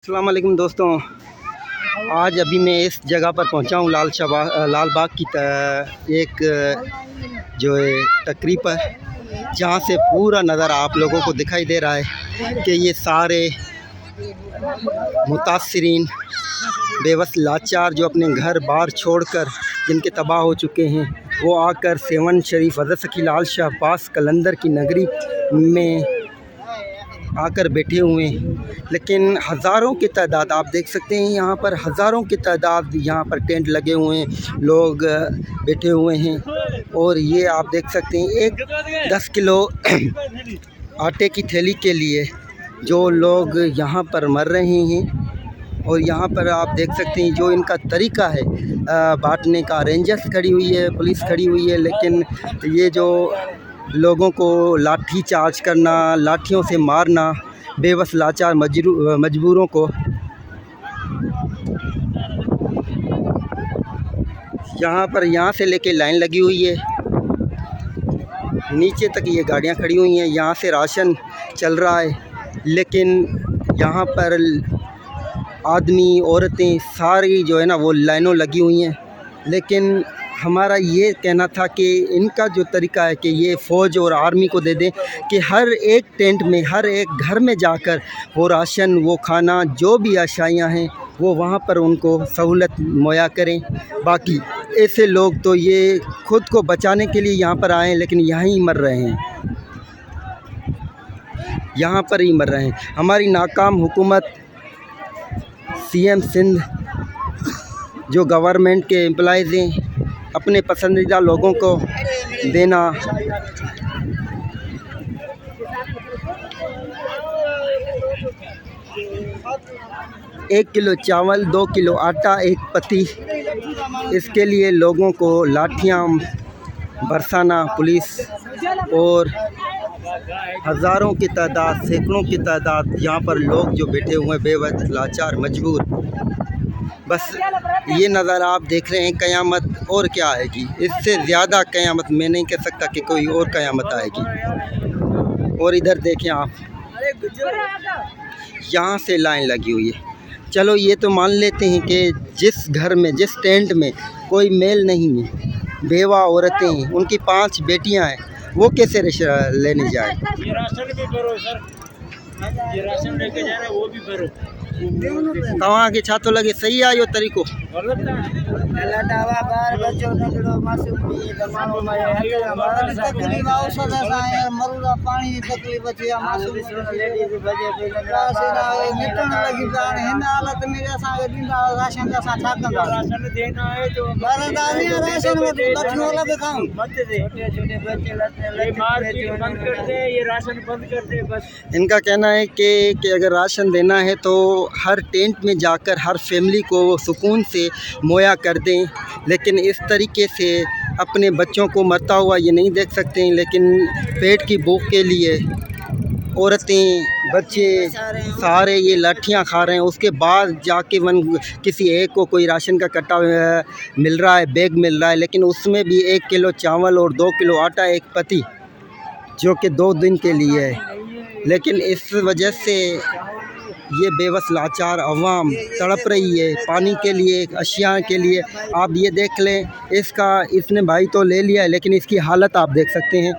अस्सलाम वालेकुम दोस्तों, आज अभी मैं इस जगह पर पहुंचा हूं लाल बाग की एक जो है तकरीब पर, जहां से पूरा नज़ारा आप लोगों को दिखाई दे रहा है कि ये सारे मुतासरीन बेबस लाचार जो अपने घर बार छोड़कर जिनके तबाह हो चुके हैं, वो आकर सेवन शरीफ हज़रत सखी लाल शाह अब्बास कलंदर की नगरी में आकर बैठे हुए हैं। लेकिन हज़ारों की तादाद आप देख सकते हैं, यहाँ पर हज़ारों की तादाद यहाँ पर टेंट लगे हुए हैं, लोग बैठे हुए हैं। और ये आप देख सकते हैं एक 10 किलो आटे की थैली के लिए जो लोग यहाँ पर मर रहे हैं। और यहाँ पर आप देख सकते हैं जो इनका तरीका है बांटने का, रेंजर्स खड़ी हुई है, पुलिस खड़ी हुई है, लेकिन ये जो लोगों को लाठी चार्ज करना, लाठियों से मारना, बेबस लाचार मजबूरों को, यहाँ से लेके लाइन लगी हुई है, नीचे तक ये गाड़ियाँ खड़ी हुई हैं। यहाँ से राशन चल रहा है, लेकिन यहाँ पर आदमी औरतें सारी जो है ना वो लाइनों लगी हुई हैं। लेकिन हमारा ये कहना था कि इनका जो तरीका है कि ये फ़ौज और आर्मी को दे दें कि हर एक टेंट में, हर एक घर में जाकर वो राशन, वो खाना, जो भी आशाइयाँ हैं वो वहाँ पर उनको सहूलत मुहैया करें। बाकी ऐसे लोग तो ये ख़ुद को बचाने के लिए यहाँ पर आए हैं, लेकिन यहाँ ही मर रहे हैं, यहाँ पर ही मर रहे हैं। हमारी नाकाम हुकूमत, CM सिंध जो गवर्नमेंट के एम्प्लॉइज़ हैं, अपने पसंदीदा लोगों को देना, एक किलो चावल, 2 किलो आटा, एक पति, इसके लिए लोगों को लाठियाँ बरसाना पुलिस, और हज़ारों की तादाद, सैकड़ों की तादाद यहाँ पर लोग जो बैठे हुए हैं बेबस लाचार मजबूर। बस ये नज़ारा आप देख रहे हैं, क़यामत और क्या आएगी, इससे ज़्यादा क़यामत मैं नहीं कह सकता कि कोई और क़यामत आएगी। और इधर देखें आप, यहाँ से लाइन लगी हुई है। चलो ये तो मान लेते हैं कि जिस घर में, जिस टेंट में कोई मेल नहीं है, बेवा औरतें हैं, उनकी 5 बेटियां हैं, वो कैसे लेने जाए? ये राशन भी भरो सर, ये राशन लेके जा रहे हैं वो भी भरो। तव्हां खे छा थो लॻे, सही आहे इहो तरीक़ो? इनका कहना है कि अगर राशन देना है तो हर टेंट में जाकर हर फैमिली को सुकून से मुहैया कर दें, लेकिन इस तरीके से अपने बच्चों को मरता हुआ ये नहीं देख सकते हैं। लेकिन पेट की भूख के लिए औरतें, बच्चे सारे ये लाठियाँ खा रहे हैं। उसके बाद जाके किसी एक को कोई राशन का कट्टा मिल रहा है, बैग मिल रहा है, लेकिन उसमें भी 1 किलो चावल और 2 किलो आटा, एक पति, जो कि 2 दिन के लिए है। लेकिन इस वजह से ये बेबस लाचार अवाम तड़प रही है पानी के लिए, अशिया के लिए। आप ये देख लें, इसने भाई तो ले लिया है, लेकिन इसकी हालत आप देख सकते हैं।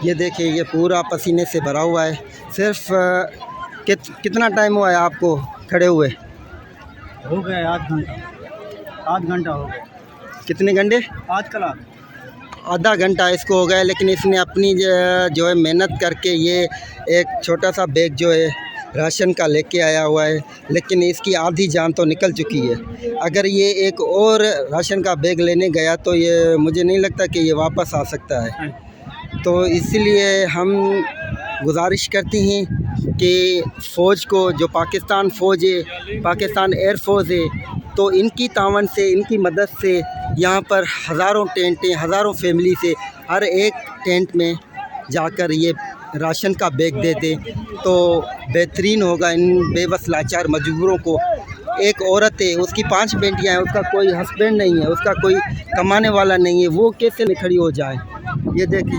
ये देखिए, ये पूरा पसीने से भरा हुआ है। सिर्फ कितना टाइम हुआ है आपको खड़े हुए? हो गए आध घंटा हो गया। कितने घंटे? आधा घंटा इसको हो गया। लेकिन इसने अपनी जो है मेहनत करके ये एक छोटा सा बैग जो है राशन का लेके आया हुआ है, लेकिन इसकी आधी जान तो निकल चुकी है। अगर ये एक और राशन का बैग लेने गया तो ये मुझे नहीं लगता कि ये वापस आ सकता है। तो इसलिए हम गुजारिश करते हैं कि फ़ौज को, जो पाकिस्तान फ़ौज है, पाकिस्तान एयर फोर्स है, तो इनकी तावन से, इनकी मदद से यहाँ पर हज़ारों टेंटें, हज़ारों फैमिली से हर एक टेंट में जाकर ये राशन का बैग दे दें तो बेहतरीन होगा इन बेबस लाचार मजबूरों को। एक औरत है, उसकी 5 बेटियाँ हैं, उसका कोई हस्बैंड नहीं है, उसका कोई कमाने वाला नहीं है, वो कैसे खड़ी हो जाए? ये देखिए,